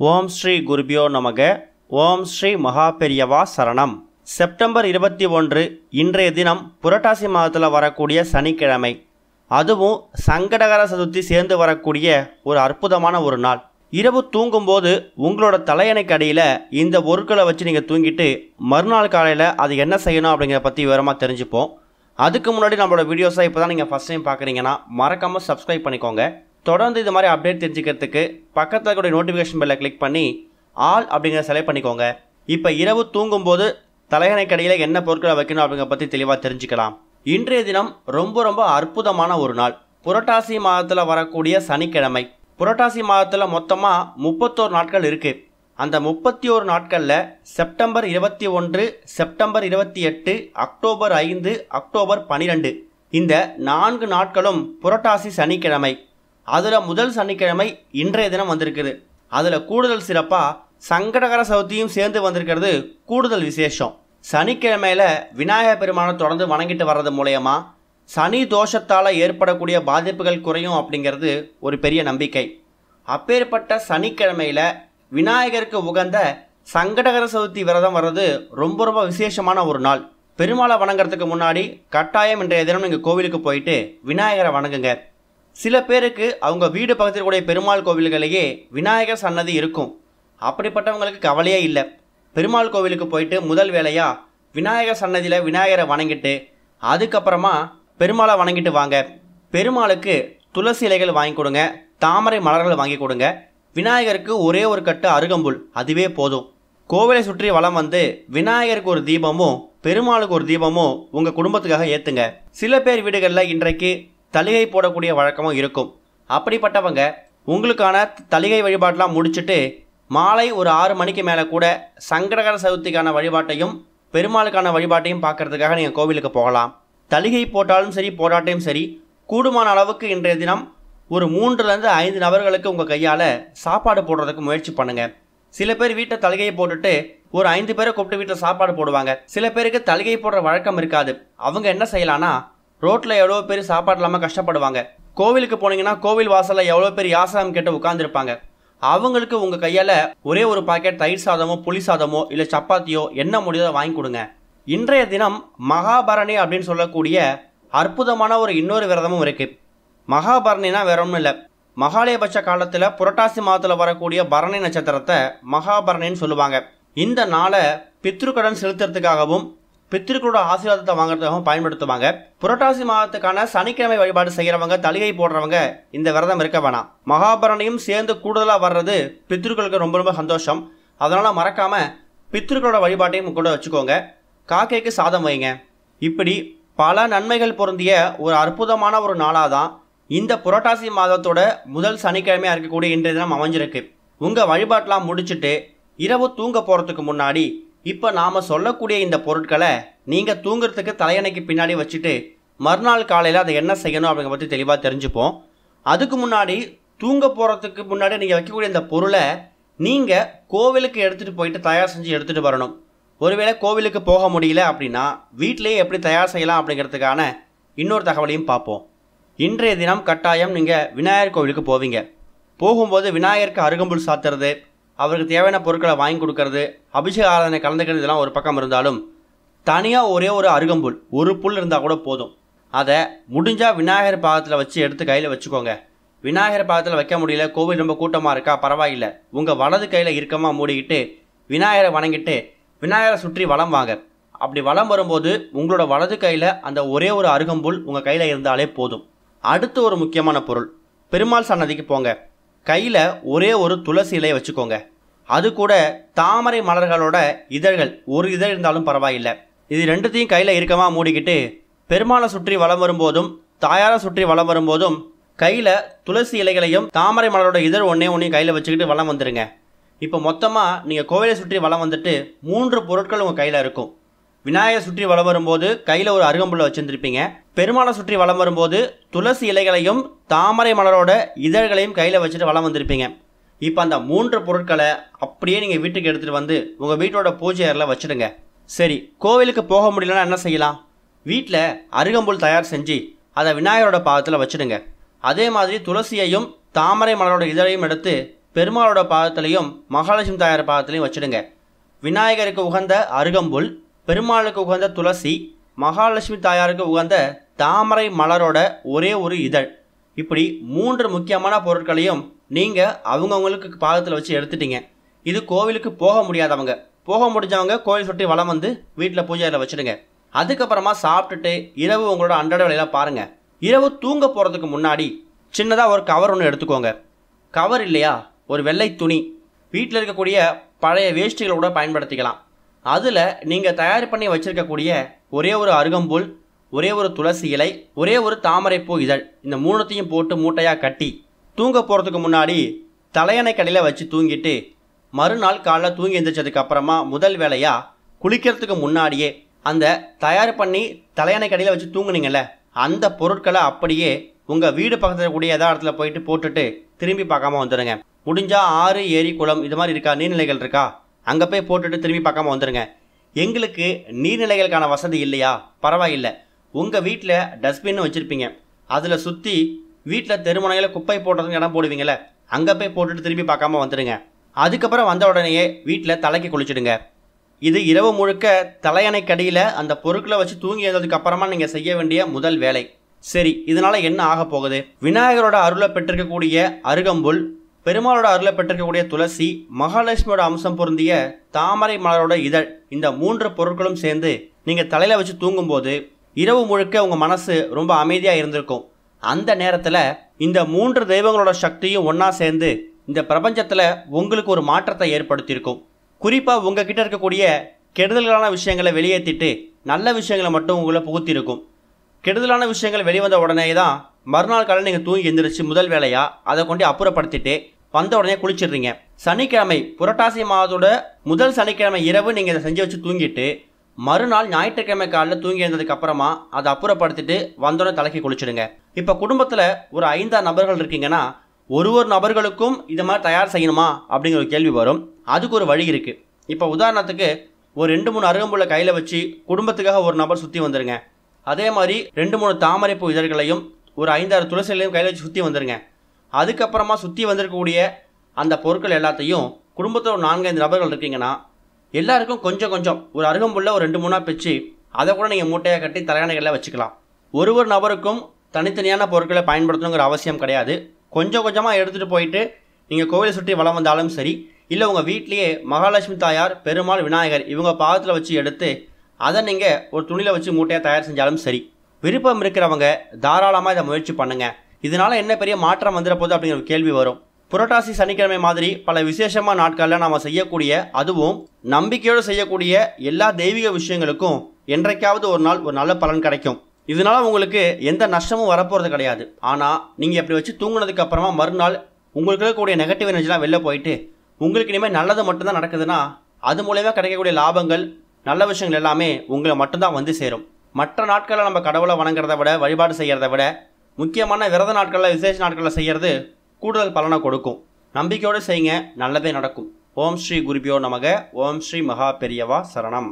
ஓம் ஸ்ரீ குருபியோ நமக. ஓம் ஸ்ரீ மகாபெரியவா சரணம். செப்டம்பர் 21 இன்றைய தினம் புரட்டாசி மாதத்தில் வரக்கூடிய சனிக்கிழமை. அதுவும் சங்கடகர சதுர்த்தி சேர்ந்து வரக்கூடிய ஒரு அற்புதமான ஒரு நாள். இரவு தூங்கும்போது உங்களோட தலையணைக்கு அடியில் இந்த பொருட்களை வச்சு நீங்கள் தூங்கிட்டு மறுநாள் காலையில் அது என்ன செய்யணும் அப்படிங்கிறத பற்றி விவரமாக தெரிஞ்சுப்போம். அதுக்கு முன்னாடி நம்மளோட வீடியோஸை இப்போ தான் நீங்கள் ஃபஸ்ட் டைம் பார்க்குறீங்கன்னா மறக்காமல் சப்ஸ்கிரைப் பண்ணிக்கோங்க. தொடர்ந்து இது மாதிரி அப்டேட் தெரிஞ்சுக்கிறதுக்கு பக்கத்தில் இருக்கக்கூடிய நோட்டிஃபிகேஷன் பெல்லை கிளிக் பண்ணி ஆல் அப்படிங்கிற செலக்ட் பண்ணிக்கோங்க. இப்போ இரவு தூங்கும்போது தலையணைக்கடியில் என்ன பொருட்களை வைக்கணும் அப்படிங்கிறத பற்றி தெளிவாக தெரிஞ்சுக்கலாம். இன்றைய தினம் ரொம்ப அற்புதமான ஒரு நாள். புரட்டாசி மாதத்தில் வரக்கூடிய சனிக்கிழமை. புரட்டாசி மாதத்தில் மொத்தமாக 31 நாட்கள் இருக்குது. அந்த 31 நாட்களில் செப்டம்பர் 21, செப்டம்பர் 28, அக்டோபர் 5, அக்டோபர் 12 இந்த 4 நாட்களும் புரட்டாசி சனிக்கிழமை. அதில் முதல் சனிக்கிழமை இன்றைய தினம் வந்திருக்குது. அதில் கூடுதல் சிறப்பாக சங்கடகர சதுர்த்தியும் சேர்ந்து வந்திருக்கிறது கூடுதல் விசேஷம். சனிக்கிழமையில் விநாயகர் பெருமானை தொடர்ந்து வணங்கிட்டு வர்றது மூலயமா சனி தோஷத்தால் ஏற்படக்கூடிய பாதிப்புகள் குறையும் அப்படிங்கிறது ஒரு பெரிய நம்பிக்கை. அப்பேற்பட்ட சனிக்கிழமையில் விநாயகருக்கு உகந்த சங்கடகர சதுர்த்தி விரதம் வர்றது ரொம்ப விசேஷமான ஒரு நாள். பெருமாளை வணங்குறதுக்கு முன்னாடி கட்டாயம் இன்றைய தினம் நீங்கள் கோவிலுக்கு போயிட்டு விநாயகரை வணங்குங்க. சில பேருக்கு அவங்க வீடு பக்கத்தில் கூடிய பெருமாள் கோவில்களையே விநாயகர் சன்னதி இருக்கும். அப்படிப்பட்டவங்களுக்கு கவலையே இல்லை. பெருமாள் கோவிலுக்கு போயிட்டு முதல் வேலையாக விநாயகர் சன்னதியில் விநாயகரை வணங்கிட்டு அதுக்கப்புறமா பெருமாளை வணங்கிட்டு வாங்க. பெருமாளுக்கு துளசி இலைகள் வாங்கி கொடுங்க, தாமரை மலர்கள் வாங்கி கொடுங்க. விநாயகருக்கு ஒரே ஒரு கட்டு அருகம்புல், அதுவே போதும். கோவிலை சுற்றி வலம் வந்து விநாயகருக்கு ஒரு தீபமும் பெருமாளுக்கு ஒரு தீபமும் உங்கள் குடும்பத்துக்காக ஏற்றுங்க. சில பேர் வீடுகளில் இன்றைக்கு தலிகை போடக்கூடிய வழக்கமும் இருக்கும். அப்படிப்பட்டவங்க உங்களுக்கான தலிகை வழிபாட்டெலாம் முடிச்சுட்டு மாலை ஒரு 6 மணிக்கு மேலே கூட சங்கடகர சதுர்த்திக்கான வழிபாட்டையும் பெருமாளுக்கான வழிபாட்டையும் பார்க்கறதுக்காக நீங்கள் கோவிலுக்கு போகலாம். தலிகை போட்டாலும் சரி போடாட்டையும் சரி, கூடுமான அளவுக்கு இன்றைய தினம் ஒரு 3லேருந்து 5 நபர்களுக்கு உங்கள் கையால் சாப்பாடு போடுறதுக்கு முயற்சி பண்ணுங்கள். சில பேர் வீட்டில் தலிகையை போட்டுட்டு ஒரு 5 பேரை கூப்பிட்டு வீட்டில் சாப்பாடு போடுவாங்க. சில பேருக்கு தலிகை போடுற வழக்கம் இருக்காது. அவங்க என்ன செய்யலான்னா, ரோட்டில் எவ்வளோ பேர் சாப்பாடு இல்லாமல் கஷ்டப்படுவாங்க. கோவிலுக்கு போனீங்கன்னா கோவில் வாசலில் எவ்வளோ பேர் யாசகம் கேட்டு உட்காந்துருப்பாங்க. அவங்களுக்கு உங்கள் கையால் ஒரே ஒரு பாக்கெட் தயிர் சாதமோ புளி சாதமோ இல்லை சப்பாத்தியோ என்ன முடியாதோ வாங்கி கொடுங்க. இன்றைய தினம் மகாபரணி அப்படின்னு சொல்லக்கூடிய அற்புதமான இன்னொரு விரதமும் இருக்குது. மகாபரணினா வேற ஒன்றும் இல்லை. மகாலயபட்ச காலத்தில் புரட்டாசி மாதத்தில் வரக்கூடிய பரணி நட்சத்திரத்தை மகாபரணின்னு சொல்லுவாங்க. இந்த நாளை பித்ருக்கடன் செலுத்துறதுக்காகவும் பித்திருக்களோட ஆசீர்வாதத்தை வாங்குறதுக்காகவும் பயன்படுத்துவாங்க. புரட்டாசி மாதத்துக்கான சனிக்கிழமை வழிபாடு செய்கிறவங்க, தலிகை போடுறவங்க இந்த விரதம் இருக்க வேணாம். மகாபரணியும் சேர்ந்து கூடுதலாக வர்றது பித்திருக்களுக்கு ரொம்ப சந்தோஷம். அதனால் மறக்காமல் பித்திருக்களோட வழிபாட்டையும் கூட வச்சுக்கோங்க. காக்கைக்கு சாதம் வைங்க. இப்படி பல நன்மைகள் பொருந்திய ஒரு அற்புதமான ஒரு நாளாக தான் இந்த புரட்டாசி மாதத்தோட முதல் சனிக்கிழமையாக இருக்கக்கூடிய இன்றைய தினம் அமைஞ்சிருக்கு. உங்கள் வழிபாட்டெலாம் முடிச்சுட்டு இரவு தூங்க போகிறதுக்கு முன்னாடி இப்போ நாம் சொல்லக்கூடிய இந்த பொருட்களை நீங்கள் தூங்குறதுக்கு தலையணைக்கு பின்னாடி வச்சுட்டு மறுநாள் காலையில் அதை என்ன செய்யணும் அப்படிங்கிற பற்றி தெளிவாக தெரிஞ்சுப்போம். அதுக்கு முன்னாடி தூங்க போகிறதுக்கு முன்னாடி நீங்கள் வைக்கக்கூடிய இந்த பொருளை நீங்கள் கோவிலுக்கு எடுத்துகிட்டு போயிட்டு தயார் செஞ்சு எடுத்துகிட்டு வரணும். ஒருவேளை கோவிலுக்கு போக முடியல அப்படின்னா வீட்டிலேயே எப்படி தயார் செய்யலாம் அப்படிங்கிறதுக்கான இன்னொரு தகவலையும் பார்ப்போம். இன்றைய தினம் கட்டாயம் நீங்கள் விநாயகர் கோவிலுக்கு போவீங்க. போகும்போது விநாயகருக்கு அருகம்புல் சாத்துறது, அவருக்கு தேவையான பொருட்களை வாங்கி கொடுக்கறது, அபிஷேக ஆராதனை கலந்துக்கிறது, இதெல்லாம் ஒரு பக்கம் இருந்தாலும் தனியாக ஒரே ஒரு அருகம்புல், ஒரு புல் இருந்தால் கூட போதும். அதை முடிஞ்சால் விநாயகர் பாதத்தில் வச்சு எடுத்து கையில் வச்சுக்கோங்க. விநாயகர் பாதத்தில் வைக்க முடியல, கோவில் ரொம்ப கூட்டமாக இருக்கா, பரவாயில்லை, உங்கள் வலது கையில் இறுக்கமாக மூடிக்கிட்டு விநாயகரை வணங்கிட்டு விநாயகரை சுற்றி வலம் வாங்க. அப்படி வலம் வரும்போது உங்களோட வலது கையில் அந்த ஒரே ஒரு அருகம்புல் உங்கள் கையில் இருந்தாலே போதும். அடுத்து ஒரு முக்கியமான பொருள், பெருமாள் சன்னதிக்கு போங்க. கையில் ஒரே ஒரு துளசி இலையை வச்சுக்கோங்க. அது கூட தாமரை மலர்களோட இதழ்கள், ஒரு இதழ் இருந்தாலும் பரவாயில்லை. இது ரெண்டுத்தையும் கையில் இறுக்கமாக மூடிக்கிட்டு பெருமாளை சுற்றி வலம் வரும்போதும் தாயாரை சுற்றி வலம் வரும்போதும் கையில் துளசி இலைகளையும் தாமரை மலரோட இதழ் ஒன்றையும் கையில் வச்சுக்கிட்டு வலம் வந்துடுங்க. இப்போ மொத்தமாக நீங்கள் கோவிலை சுற்றி வலம் வந்துட்டு 3 பொருட்கள் உங்கள் கையில் இருக்கும். விநாயகரை சுற்றி வலம் வரும்போது கையில் ஒரு அருகம்புல்லை வச்சுருந்துருப்பீங்க. பெருமாளை சுற்றி வலம் வரும்போது துளசி இலைகளையும் தாமரை மலரோட இதழ்களையும் கையில் வச்சுட்டு வலம் வந்திருப்பீங்க. இப்போ அந்த 3 பொருட்களை அப்படியே நீங்கள் வீட்டுக்கு எடுத்துகிட்டு வந்து உங்கள் வீட்டோட பூஜை அறையில் வச்சுடுங்க. சரி, கோவிலுக்கு போக முடியலன்னா என்ன செய்யலாம்? வீட்டில் அருகம்புல் தயார் செஞ்சு அதை விநாயகரோட பாதத்தில் வச்சுடுங்க. அதே மாதிரி துளசியையும் தாமரை மலரோட இதழையும் எடுத்து பெருமாளோட பாதத்திலையும் மகாலட்சுமி தாயார் பாதத்திலையும் வச்சுடுங்க. விநாயகருக்கு உகந்த அருகம்புல், பெருமாளுக்கு உகந்த துளசி, மகாலட்சுமி தாயாருக்கு உகந்த தாமரை மலரோட ஒரே ஒரு இதழ், இப்படி 3 முக்கியமான பொருட்களையும் நீங்கள் அவங்கவுங்களுக்கு பாதத்தில் வச்சு எடுத்துட்டீங்க. இது கோவிலுக்கு போக முடியாதவங்க, போக முடிஞ்சவங்க கோவில் சுற்றி வலம் வந்து வீட்டில் பூஜையில் வச்சுடுங்க. அதுக்கப்புறமா சாப்பிட்டுட்டு இரவு உங்களோட அன்றாட வேலையெல்லாம் பாருங்கள். இரவு தூங்க போகிறதுக்கு முன்னாடி சின்னதாக ஒரு கவர் ஒன்று எடுத்துக்கோங்க. கவர் இல்லையா, ஒரு வெள்ளை துணி, வீட்டில் இருக்கக்கூடிய பழைய வேஷ்டிகளை கூட பயன்படுத்திக்கலாம். அதில் நீங்கள் தயார் பண்ணி வச்சுருக்கக்கூடிய ஒரே ஒரு அருகம்புல், ஒரே ஒரு துளசி இலை, ஒரே ஒரு தாமரைப்பூ இதழ், இந்த 3த்தையும் போட்டு மூட்டையாக கட்டி தூங்க போகிறதுக்கு முன்னாடி தலையணை கடையில் வச்சு தூங்கிட்டு மறுநாள் காலைல தூங்கி எழுந்திரிச்சதுக்கு அப்புறமா முதல் வேலையாக குளிக்கிறதுக்கு முன்னாடியே அந்த தயார் பண்ணி தலையணை கடையில் வச்சு தூங்குனீங்கல்ல, அந்த பொருட்களை அப்படியே உங்கள் வீடு பக்கத்தில் இருக்கக்கூடிய ஏதாவது இடத்துல போயிட்டு போட்டுட்டு திரும்பி பார்க்காம வந்துடுங்க. முடிஞ்சால் ஆறு, ஏரி, குளம் இது மாதிரி இருக்கா, நீர்நிலைகள் இருக்கா, அங்கே போய் போட்டுட்டு திரும்பி பார்க்காம வந்துடுங்க. எங்களுக்கு நீர்நிலைகளுக்கான வசதி இல்லையா, பரவாயில்லை, உங்கள் வீட்டில் டஸ்ட்பின்னு வச்சுருப்பீங்க, அதில் சுற்றி வீட்டில் தெருமுனையில் குப்பை போடுறதுக்கு இடம் போடுவீங்களே, அங்கே போய் போட்டுட்டு திரும்பி பார்க்காம வந்துடுங்க. அதுக்கப்புறம் வந்த உடனேயே வீட்டில் தலைக்கு குளிச்சுடுங்க. இது இரவு முழுக்க தலையணை கடியில் அந்த பொருட்களை வச்சு தூங்கி எழுந்ததுக்கு அப்புறமா நீங்கள் செய்ய வேண்டிய முதல் வேலை. சரி, இதனால் என்ன ஆக போகுது? விநாயகரோட அருளை பெற்றிருக்கக்கூடிய அருகம்புல், பெருமாளோட அருளை பெற்றிருக்கக்கூடிய துளசி, மகாலட்சுமியோட அம்சம் பொருந்திய தாமரை மலரோட இதழ், இந்த 3 பொருட்களும் சேர்ந்து நீங்கள் தலையில் வச்சு தூங்கும்போது இரவு முழுக்க உங்கள் மனசு ரொம்ப அமைதியாக இருந்திருக்கும். அந்த நேரத்தில் இந்த 3 தெய்வங்களோட சக்தியும் ஒன்றா சேர்ந்து இந்த பிரபஞ்சத்தில் உங்களுக்கு ஒரு மாற்றத்தை ஏற்படுத்தியிருக்கும். குறிப்பாக உங்ககிட்ட இருக்கக்கூடிய கெடுதல்களான விஷயங்களை வெளியேற்றிட்டு நல்ல விஷயங்களை மட்டும் உங்களை புகுத்திருக்கும். கெடுதலான விஷயங்கள் வெளிவந்த உடனே தான் மறுநாள் காலையில் நீங்கள் தூங்கி எந்திரிச்சு முதல் வேலையாக அதை கொண்டு அப்புறப்படுத்திட்டு வந்த உடனே குளிச்சிடுறீங்க. சனிக்கிழமை, புரட்டாசி மாதத்தோட முதல் சனிக்கிழமை இரவு நீங்கள் இதை செஞ்சு வச்சு தூங்கிட்டு மறுநாள் ஞாயிற்றுக்கிழமை காலையில் தூங்கி எழுந்ததுக்கு அப்புறமா அதை அப்புறப்படுத்திட்டு வந்தோடனே தலைக்கு குளிச்சிடுங்க. இப்போ குடும்பத்தில் ஒரு 5 நபர்கள் இருக்கீங்கன்னா ஒரு நபர்களுக்கும் இது மாதிரி தயார் செய்யணுமா அப்படிங்கிற ஒரு கேள்வி வரும். அதுக்கு ஒரு வழி இருக்குது. இப்போ உதாரணத்துக்கு ஒரு 2-3 அருகம்புல்லை கையில் வச்சு குடும்பத்துக்காக ஒரு நபர் சுற்றி வந்துடுங்க. அதே மாதிரி 2-3 தாமரைப்பூ இதழ்களையும் ஒரு 5-6 துளசிகளையும் கையில் வச்சு சுற்றி வந்துடுங்க. அதுக்கப்புறமா சுற்றி வந்திருக்கக்கூடிய அந்த பொருட்கள் எல்லாத்தையும் குடும்பத்தில் ஒரு 4-5 நபர்கள் இருக்கீங்கன்னா எல்லாருக்கும் கொஞ்சம் கொஞ்சம் ஒரு அருகம்புல்லை ஒரு 2-3 பிச்சு அதை கூட நீங்கள் மூட்டையாக கட்டி தலையணைகளில் வச்சுக்கலாம். ஒரு நபருக்கும் தனித்தனியான பொருட்களை பயன்படுத்தணுங்கிற அவசியம் கிடையாது. கொஞ்சம் கொஞ்சமாக எடுத்துகிட்டு போயிட்டு நீங்கள் கோவிலை சுற்றி வலம் வந்தாலும் சரி, இல்லை உங்கள் வீட்லேயே மகாலட்சுமி தாயார், பெருமாள், விநாயகர் இவங்க பாதத்தில் வச்சு எடுத்து அதை நீங்கள் ஒரு துணியில் வச்சு மூட்டையாக தயார் செஞ்சாலும் சரி. விருப்பம் இருக்கிறவங்க தாராளமாக இதை முயற்சி பண்ணுங்கள். இதனால் என்ன பெரிய மாற்றம் வந்துட போகுது அப்படிங்கிற ஒரு கேள்வி வரும். புரட்டாசி சனிக்கிழமை மாதிரி பல விசேஷமான நாட்களில் நாம் செய்யக்கூடிய, அதுவும் நம்பிக்கையோடு செய்யக்கூடிய எல்லா தெய்வீக விஷயங்களுக்கும் என்றைக்காவது ஒரு நாள் ஒரு நல்ல பலன் கிடைக்கும். இதனால் உங்களுக்கு எந்த நஷ்டமும் வரப்போகிறது கிடையாது. ஆனால் நீங்கள் இப்படி வச்சு தூங்குனதுக்கு அப்புறமா மறுநாள் உங்களுக்கு இருக்கக்கூடிய நெகட்டிவ் எனர்ஜிலாம் வெளில போயிட்டு உங்களுக்கு இனிமேல் நல்லது மட்டும்தான் நடக்குதுன்னா அது மூலமாக கிடைக்கக்கூடிய லாபங்கள், நல்ல விஷயங்கள் எல்லாமே உங்களை மட்டும்தான் வந்து சேரும். மற்ற நாட்களில் நம்ம கடவுளை வணங்குறத விட, வழிபாடு செய்கிறத விட முக்கியமான விரத நாட்களில், விசேஷ நாட்களில் செய்கிறது கூடுதல் பலனை கொடுக்கும். நம்பிக்கையோடு செய்யுங்க, நல்லதே நடக்கும். ஓம் ஸ்ரீ குருபியோ நமக. ஓம் ஸ்ரீ மகா பெரியவா சரணம்.